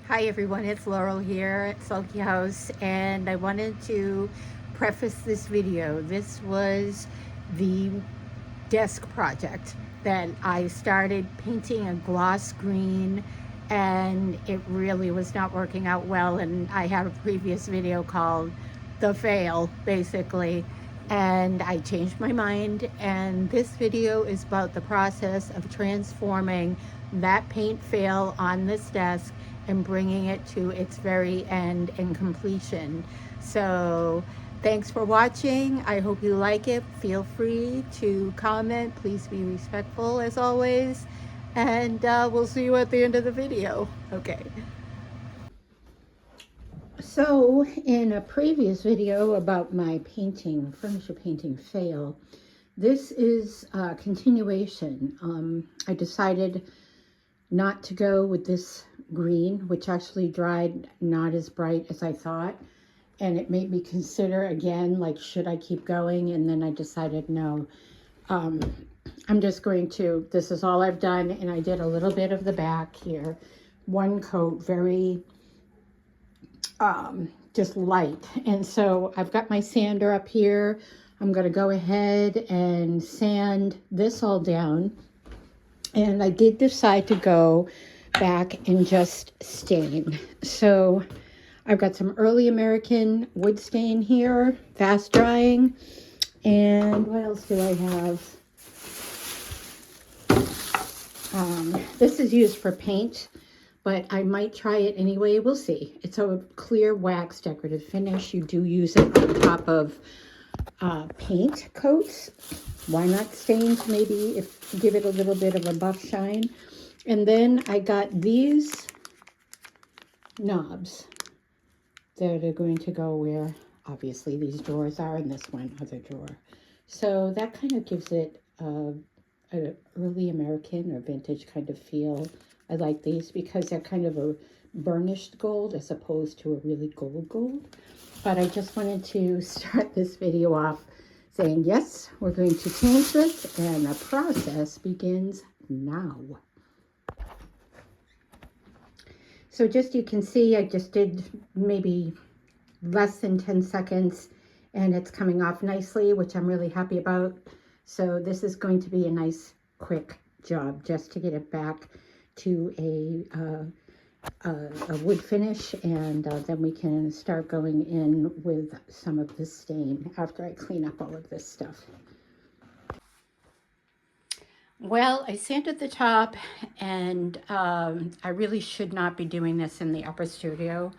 Hi everyone, it's Laurel here at Sulky House, and I wanted to preface this video. This was the desk project that I started painting a gloss green, and it really was not working out well, and I had a previous video called The Fail, basically, and I changed my mind, and this video is about the process of transforming that paint fail on this desk and bringing it to its very end and completion. So thanks for watching. I hope you like it. Feel free to comment. Please be respectful as always. And we'll see you at the end of the video. Okay. So in a previous video about my painting, furniture painting fail, this is a continuation. I decided not to go with this green, which actually dried not as bright as I thought. And it made me consider again, like, should I keep going? And then I decided no. I'm just going to, this is all I've done. And I did a little bit of the back here. One coat, very just light. And so I've got my sander up here. I'm going to go ahead and sand this all down. And I did decide to go back and just stain. So I've got some early American wood stain here, fast drying. And what else do I have? This is used for paint, but I might try it anyway. We'll see. It's a clear wax decorative finish. You do use it on top of paint coats. Why not stains? Maybe if give it a little bit of a buff shine. And then I got these knobs that are going to go where obviously these drawers are, and this one other drawer. So that kind of gives it an early American or vintage kind of feel. I like these because they're kind of a burnished gold as opposed to a really gold. But I just wanted to start this video off saying, yes, we're going to change this, and the process begins now. So just you can see, I just did maybe less than 10 seconds, and it's coming off nicely, which I'm really happy about. So this is going to be a nice, quick job just to get it back to a wood finish, and then we can start going in with some of the stain after I clean up all of this stuff. Well, I sanded the top, and I really should not be doing this in the upper studio.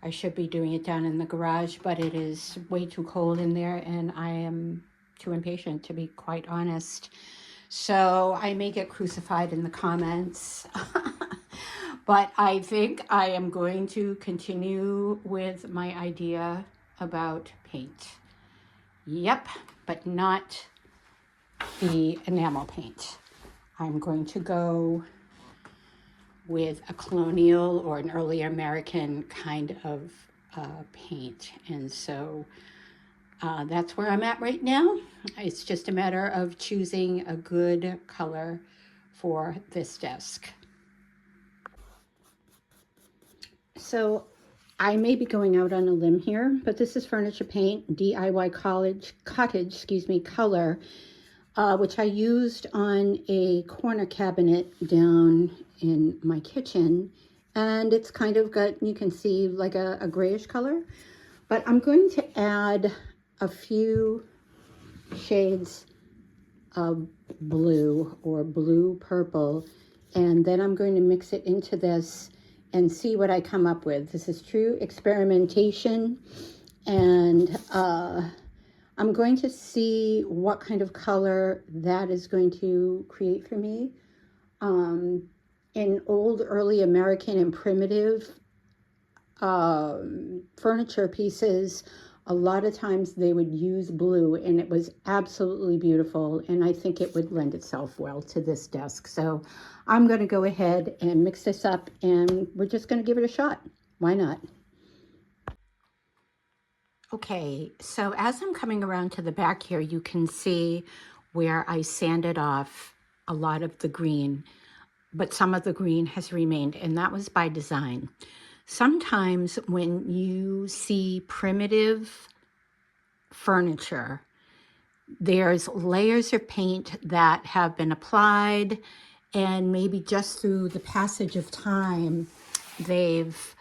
I should be doing it down in the garage, but it is way too cold in there, and I am too impatient, to be quite honest. So I may get crucified in the comments. But I think I am going to continue with my idea about paint. Yep, but not the enamel paint. I'm going to go with a colonial or an early American kind of paint. And so that's where I'm at right now. It's just a matter of choosing a good color for this desk. So I may be going out on a limb here, but this is furniture paint, DIY cottage color, which I used on a corner cabinet down in my kitchen. And it's kind of got, you can see, like a grayish color. But I'm going to add a few shades of blue or blue purple, and then I'm going to mix it into this and see what I come up with. This is true experimentation, and I'm going to see what kind of color that is going to create for me. In old early American and primitive furniture pieces, a lot of times they would use blue, and it was absolutely beautiful, and I think it would lend itself well to this desk. So I'm going to go ahead and mix this up, and we're just going to give it a shot. Why not? Okay, so as I'm coming around to the back here, you can see where I sanded off a lot of the green. but some of the green has remained, and that was by design. Sometimes when you see primitive furniture, there's layers of paint that have been applied, and maybe just through the passage of time, they've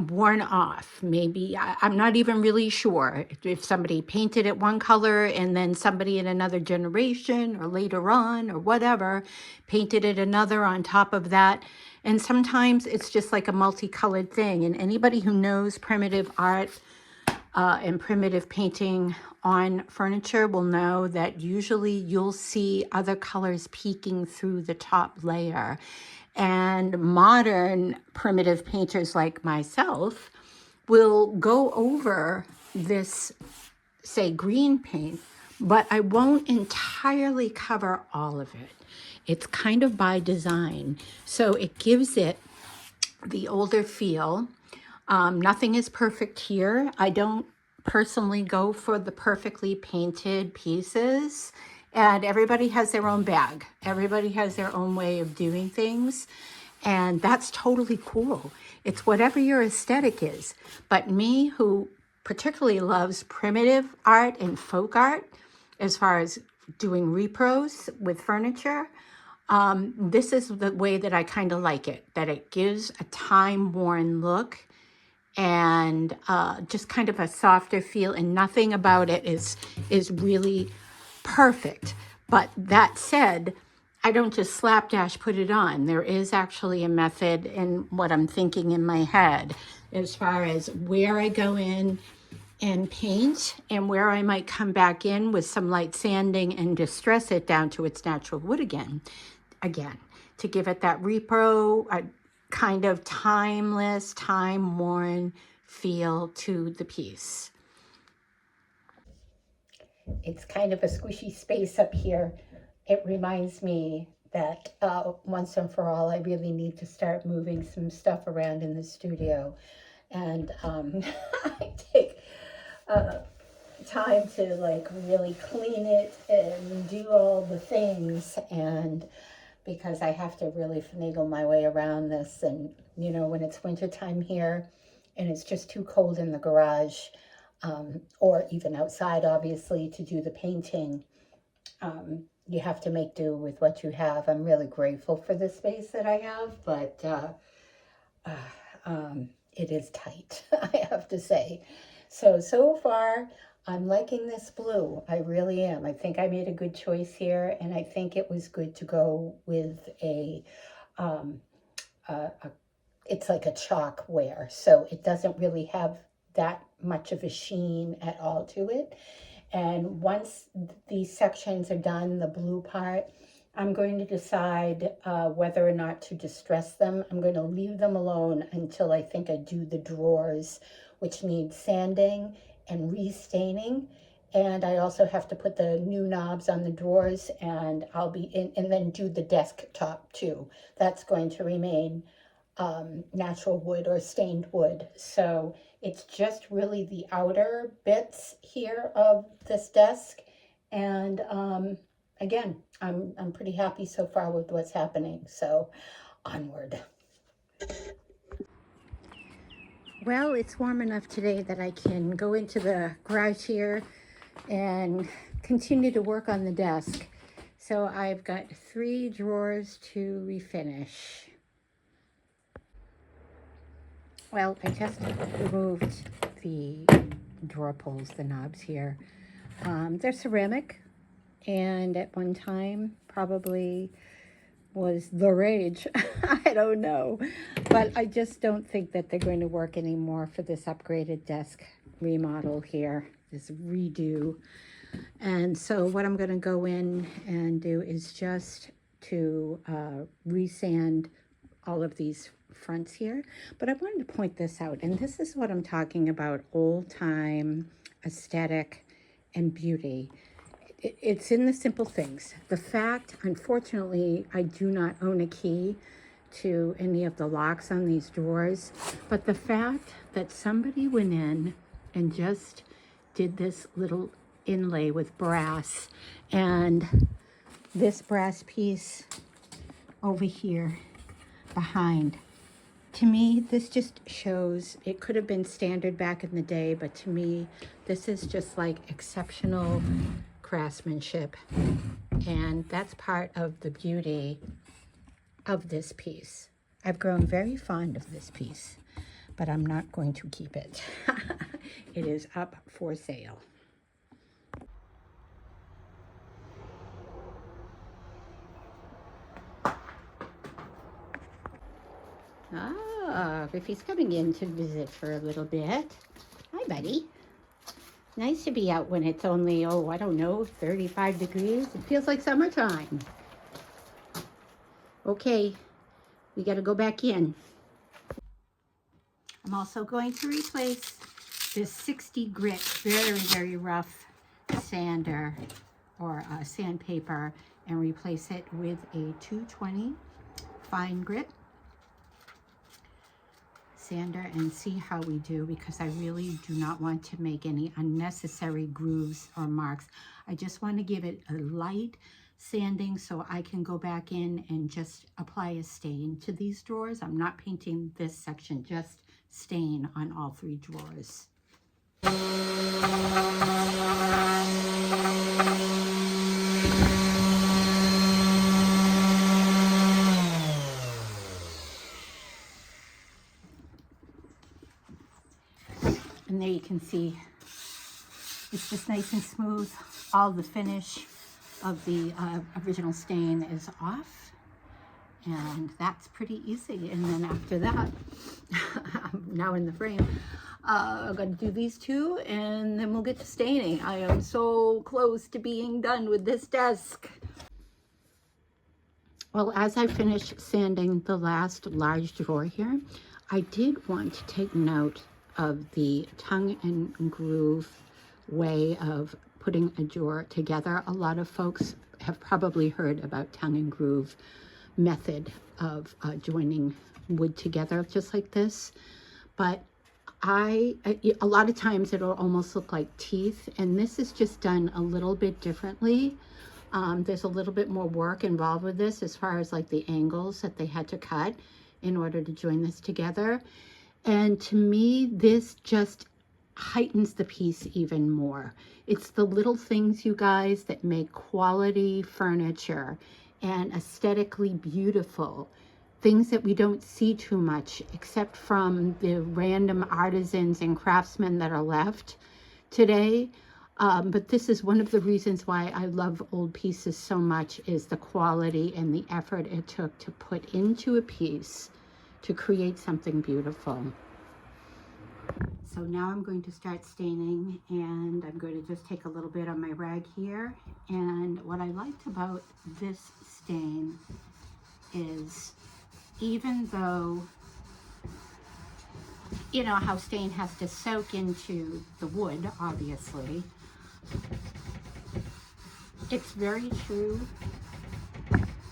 worn off. Maybe, I'm not even really sure if somebody painted it one color and then somebody in another generation or later on or whatever painted it another on top of that. And sometimes it's just like a multicolored thing. And anybody who knows primitive art and primitive painting on furniture will know that usually you'll see other colors peeking through the top layer. And modern primitive painters like myself will go over this, say, green paint, but I won't entirely cover all of it. It's kind of by design. So it gives it the older feel. Nothing is perfect here. I don't personally go for the perfectly painted pieces. And everybody has their own bag. Everybody has their own way of doing things. And that's totally cool. It's whatever your aesthetic is. But me, who particularly loves primitive art and folk art, as far as doing repros with furniture, this is the way that I kind of like it, that it gives a time-worn look and just kind of a softer feel, and nothing about it is really perfect. But that said, I don't just slapdash put it on. There is actually a method in what I'm thinking in my head as far as where I go in and paint and where I might come back in with some light sanding and distress it down to its natural wood again, to give it that repro, kind of timeless, time-worn feel to the piece. It's kind of a squishy space up here. It reminds me that once and for all, I really need to start moving some stuff around in the studio. And I take time to like really clean it and do all the things, and because I have to really finagle my way around this. And you know, when it's wintertime here and it's just too cold in the garage, or even outside obviously to do the painting, you have to make do with what you have. I'm really grateful for the space that I have, but it is tight, I have to say. So far, I'm liking this blue. I really am. I think I made a good choice here, and I think it was good to go with it's like a chalk wear, so it doesn't really have that much of a sheen at all to it. And once these sections are done, the blue part, I'm going to decide whether or not to distress them. I'm going to leave them alone until I think I do the drawers, which need sanding and restaining. And I also have to put the new knobs on the drawers, and I'll be in, and then do the desktop too. That's going to remain natural wood or stained wood. So it's just really the outer bits here of this desk. And again, I'm pretty happy so far with what's happening. So onward. Well, it's warm enough today that I can go into the garage here and continue to work on the desk. So I've got 3 drawers to refinish. Well, I just removed the drawer pulls, the knobs here. They're ceramic, and at one time probably was the rage. I don't know, but I just don't think that they're going to work anymore for this upgraded desk remodel here, this redo. And so what I'm going to go in and do is just to resand all of these fronts here. But I wanted to point this out, and this is what I'm talking about: old time aesthetic and beauty. It's in the simple things. The fact, unfortunately, I do not own a key to any of the locks on these drawers, but the fact that somebody went in and just did this little inlay with brass, and this brass piece over here behind. To me, this just shows, it could have been standard back in the day, but to me, this is just like exceptional craftsmanship. And that's part of the beauty of this piece. I've grown very fond of this piece, but I'm not going to keep it. It is up for sale. Ah, Griffey's coming in to visit for a little bit. Hi, buddy. Nice to be out when it's only, oh, I don't know, 35 degrees. It feels like summertime. Okay, we got to go back in. I'm also going to replace this 60 grit, very, very rough sander or sandpaper, and replace it with a 220 fine grit sander and see how we do, because I really do not want to make any unnecessary grooves or marks. I just want to give it a light sanding so I can go back in and just apply a stain to these drawers. I'm not painting this section, just stain on all 3 drawers. And there you can see it's just nice and smooth. All the finish of the original stain is off, and that's pretty easy. And then after that, I'm now in the frame, I'm going to do these 2, and then we'll get to staining. I am so close to being done with this desk. Well, as I finish sanding the last large drawer here, I did want to take note of the tongue and groove way of putting a drawer together. A lot of folks have probably heard about tongue and groove method of joining wood together just like this, but a lot of times it'll almost look like teeth, and this is just done a little bit differently. There's a little bit more work involved with this as far as like the angles that they had to cut in order to join this together. And to me, this just heightens the piece even more. It's the little things, you guys, that make quality furniture and aesthetically beautiful. Things that we don't see too much, except from the random artisans and craftsmen that are left today. But this is one of the reasons why I love old pieces so much, is the quality and the effort it took to put into a piece to create something beautiful. So now I'm going to start staining, and I'm going to just take a little bit on my rag here. And what I liked about this stain is, even though, you know how stain has to soak into the wood, obviously, it's very true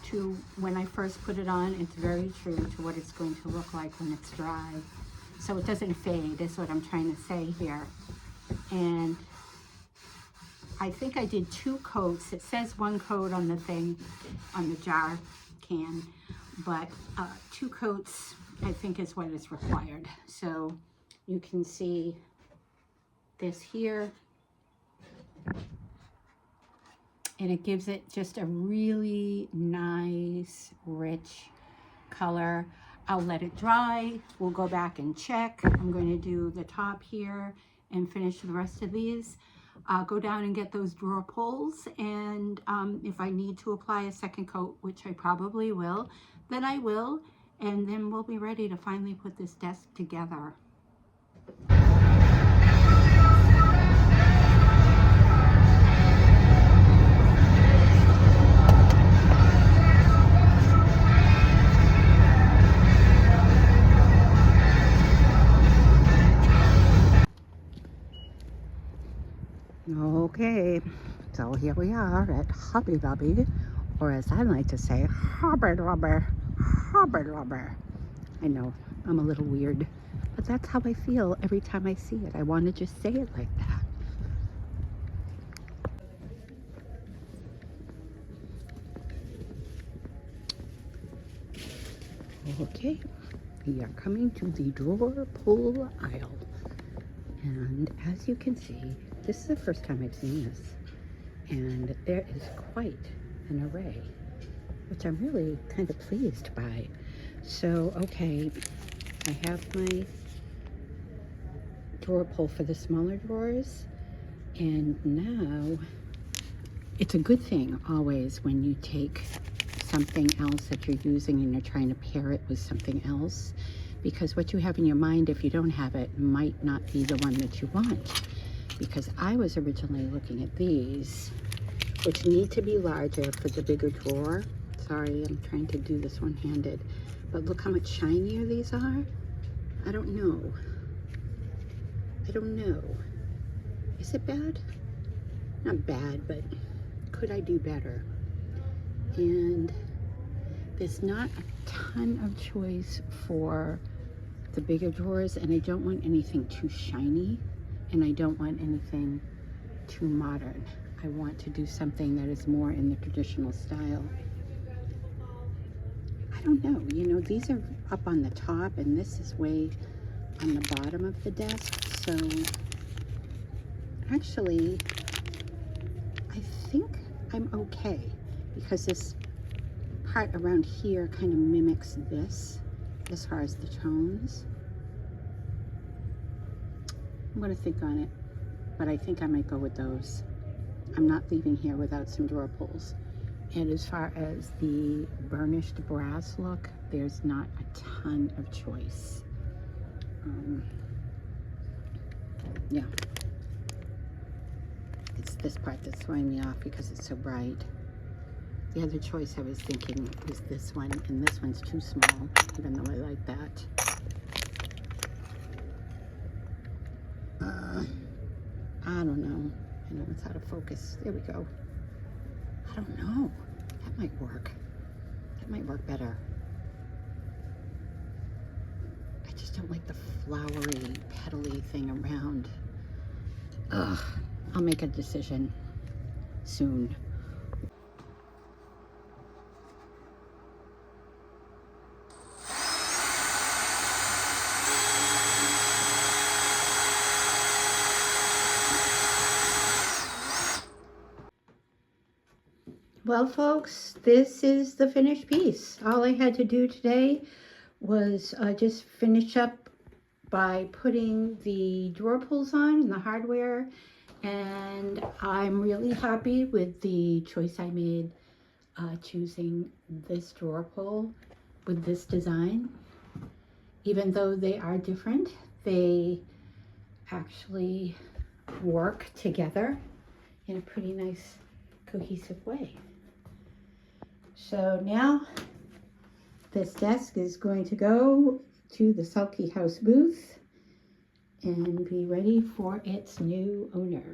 to when I first put it on. It's very true to what it's going to look like when it's dry. So it doesn't fade, is what I'm trying to say here. And I think I did 2 coats. It says 1 coat on the thing, on the jar can, but 2 coats I think is what is required. So you can see this here, and it gives it just a really nice, rich color. I'll let it dry. We'll go back and check. I'm going to do the top here and finish the rest of these. Go down and get those drawer pulls, and if I need to apply a second coat, which I probably will, then I will, and then we'll be ready to finally put this desk together. Okay, so here we are at Hobby Lobby, or as I like to say, Hobby Lobby, Hobby Lobby. I know, I'm a little weird, but that's how I feel every time I see it. I want to just say it like that. Okay, we are coming to the drawer pull aisle. And as you can see, this is the first time I've seen this. And there is quite an array, which I'm really kind of pleased by. So, okay, I have my drawer pull for the smaller drawers. And now, it's a good thing always when you take something else that you're using and you're trying to pair it with something else, because what you have in your mind, if you don't have it, might not be the one that you want. Because I was originally looking at these, which need to be larger for the bigger drawer. Sorry, I'm trying to do this one-handed, but look how much shinier these are. I don't know. I don't know. Is it bad? Not bad, but could I do better? And there's not a ton of choice for the bigger drawers, and I don't want anything too shiny, and I don't want anything too modern. I want to do something that is more in the traditional style. I don't know, you know, these are up on the top and this is way on the bottom of the desk, so actually I think I'm okay, because this part around here kind of mimics this as far as the tones. I'm going to think on it, but I think I might go with those. I'm not leaving here without some drawer pulls. And as far as the burnished brass look, there's not a ton of choice. Yeah. It's this part that's throwing me off because it's so bright. The other choice I was thinking was this one, and this one's too small, even though I like that. I don't know. I know it's out of focus. There we go. I don't know. That might work. That might work better. I just don't like the flowery, petally thing around. Ugh. I'll make a decision soon. Well, folks, this is the finished piece. All I had to do today was just finish up by putting the drawer pulls on and the hardware, and I'm really happy with the choice I made choosing this drawer pull with this design. Even though they are different, they actually work together in a pretty nice cohesive way. So now this desk is going to go to the Sulky House booth and be ready for its new owner.